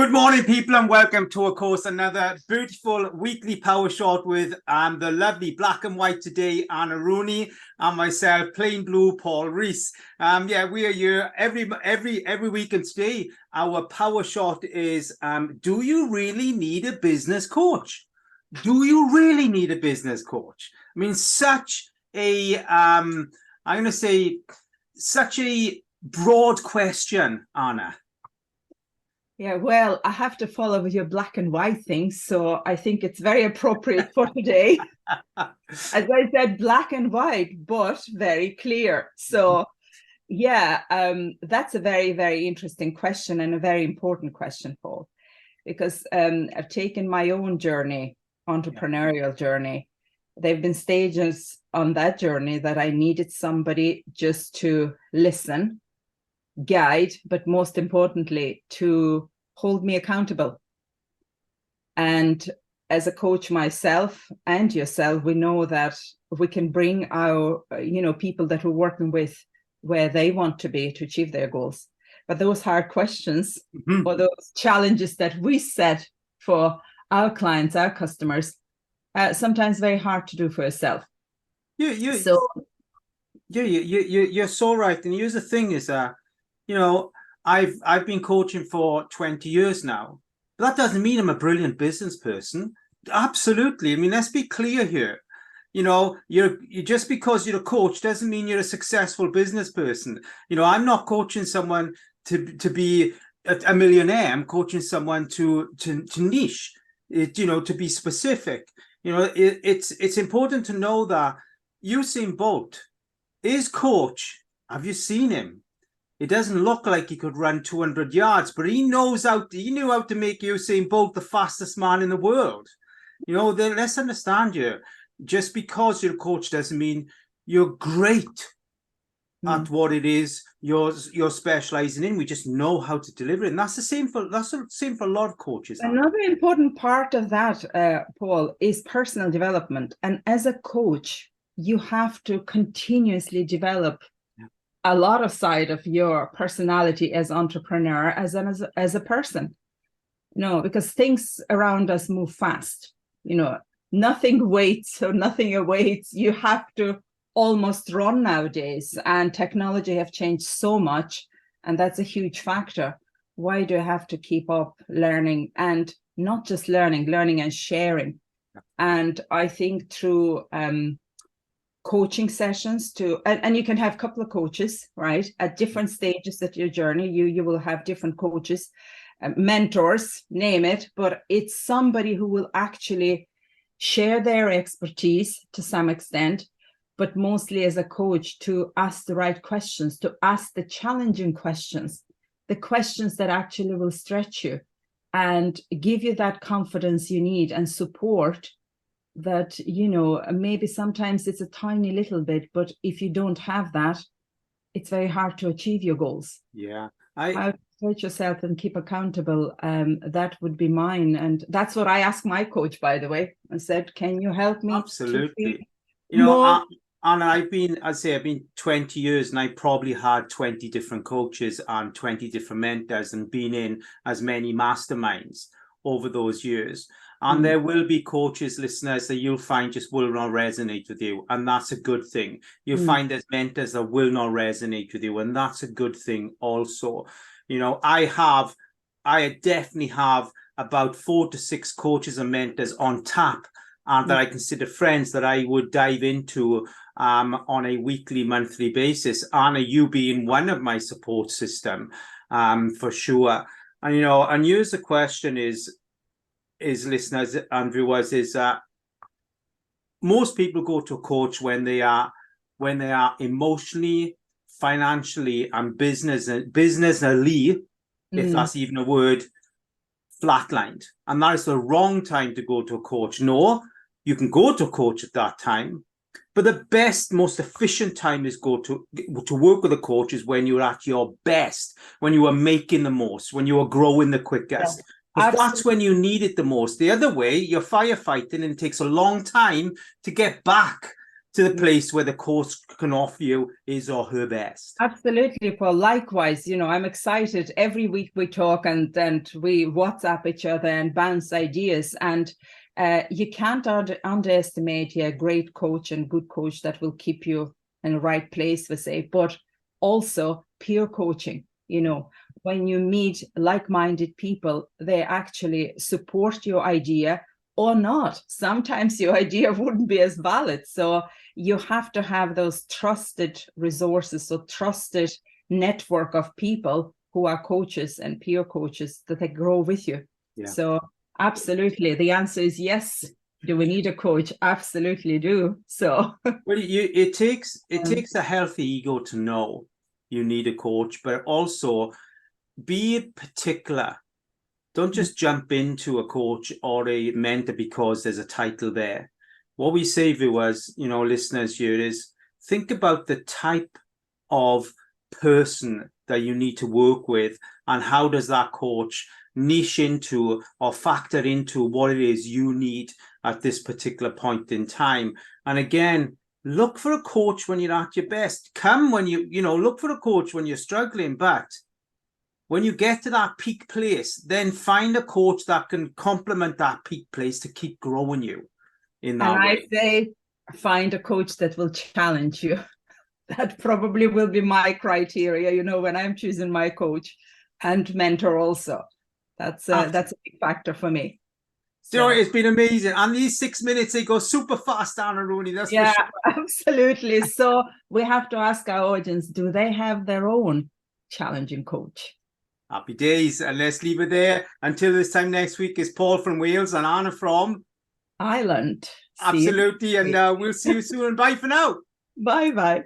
Good morning, people, and welcome to, of course, another beautiful weekly power shot with the lovely black and white today, Anna Rooney, and myself, plain blue, Paul Rees. Yeah, we are here every week, and today our power shot is: do you really need a business coach? Do you really need a business coach? I mean, such a I'm going to say such a broad question, Anna. Yeah, well, I have to follow with your black and white thing, so I think it's very appropriate for today. As I said, black and white, but very clear. So, yeah, that's a very, very interesting question and a very important question, Paul, because I've taken my own journey, entrepreneurial journey. There have been stages on that journey that I needed somebody just to listen, guide, but most importantly, to hold me accountable. And as a coach myself and yourself, we know that we can bring our, people that we're working with where they want to be to achieve their goals. But those hard questions or those challenges that we set for our clients, our customers, sometimes very hard to do for yourself. You're so right. And here's the thing is I've been coaching for 20 years now. But that doesn't mean I'm a brilliant business person. Absolutely. I mean, let's be clear here. You're just because you're a coach doesn't mean you're a successful business person. I'm not coaching someone to be a millionaire. I'm coaching someone to niche, to be specific. It's important to know that Usain Bolt is coach. Have you seen him? It doesn't look like he could run 200 yards, but he knew how to make Usain Bolt the fastest man in the world. Let's understand here. Just because you're a coach doesn't mean you're great at what it is you're specializing in. We just know how to deliver it. And that's the same for a lot of coaches. Another important part of that, Paul, is personal development. And as a coach, you have to continuously develop a lot of side of your personality as entrepreneur, as a person. Because things around us move fast. Nothing waits or nothing awaits. You have to almost run nowadays, and technology have changed so much, and that's a huge factor. Why do I have to keep up learning, and not just learning and sharing? And I think through coaching sessions and you can have a couple of coaches, right, at different stages of your journey. You will have different coaches, mentors, name it, but it's somebody who will actually share their expertise to some extent, but mostly as a coach to ask the right questions, to ask the challenging questions, the questions that actually will stretch you and give you that confidence you need and support that, maybe sometimes it's a tiny little bit, but if you don't have that, it's very hard to achieve your goals. Yeah. How to coach yourself and keep accountable. That would be mine. And that's what I asked my coach, by the way. I said, can you help me? Absolutely. Anna, I've been 20 years, and I probably had 20 different coaches and 20 different mentors, and been in as many masterminds over those years. And there will be coaches, listeners, that you'll find just will not resonate with you. And that's a good thing. You'll find there's mentors that will not resonate with you. And that's a good thing also. I definitely have about 4 to 6 coaches and mentors on tap, and that I consider friends that I would dive into on a weekly, monthly basis. Anna, you being one of my support system, for sure. And here's the question is listeners and viewers, is most people go to a coach when they are emotionally, financially, and businessly, if that's even a word, flatlined. And that is the wrong time to go to a coach. No, you can go to a coach at that time, but the best, most efficient time is to work with a coach is when you're at your best, when you are making the most, when you are growing the quickest. Yeah. Because that's when you need it the most. The other way, you're firefighting, and it takes a long time to get back to the place where the coach can offer you his or her best. Absolutely, Paul. Likewise, I'm excited. Every week we talk and we WhatsApp each other and bounce ideas. And you can't underestimate a great coach and good coach that will keep you in the right place, we say, but also peer coaching. When you meet like-minded people, they actually support your idea or not. Sometimes your idea wouldn't be as valid. So you have to have those trusted resources, so trusted network of people who are coaches and peer coaches that they grow with you. Yeah. So absolutely, the answer is yes. Do we need a coach? Absolutely do. So well, it takes a healthy ego to know you need a coach, but also be particular. Don't just jump into a coach or a mentor because there's a title there. What we say, viewers, listeners here, is think about the type of person that you need to work with, and how does that coach niche into or factor into what it is you need at this particular point in time. And again, look for a coach when you're at your best. Come when look for a coach when you're struggling, but when you get to that peak place, then find a coach that can complement that peak place to keep growing you in that way. I say find a coach that will challenge you. That probably will be my criteria, when I'm choosing my coach and mentor also. That's a big factor for me. So it's been amazing. And these 6 minutes, they go super fast, Anna Rooney. That's yeah, for sure. Absolutely. So we have to ask our audience, do they have their own challenging coach? Happy days. And let's leave it there. Until this time next week is Paul from Wales and Anna from Ireland. Absolutely. And we'll see you soon. Bye for now. Bye-bye.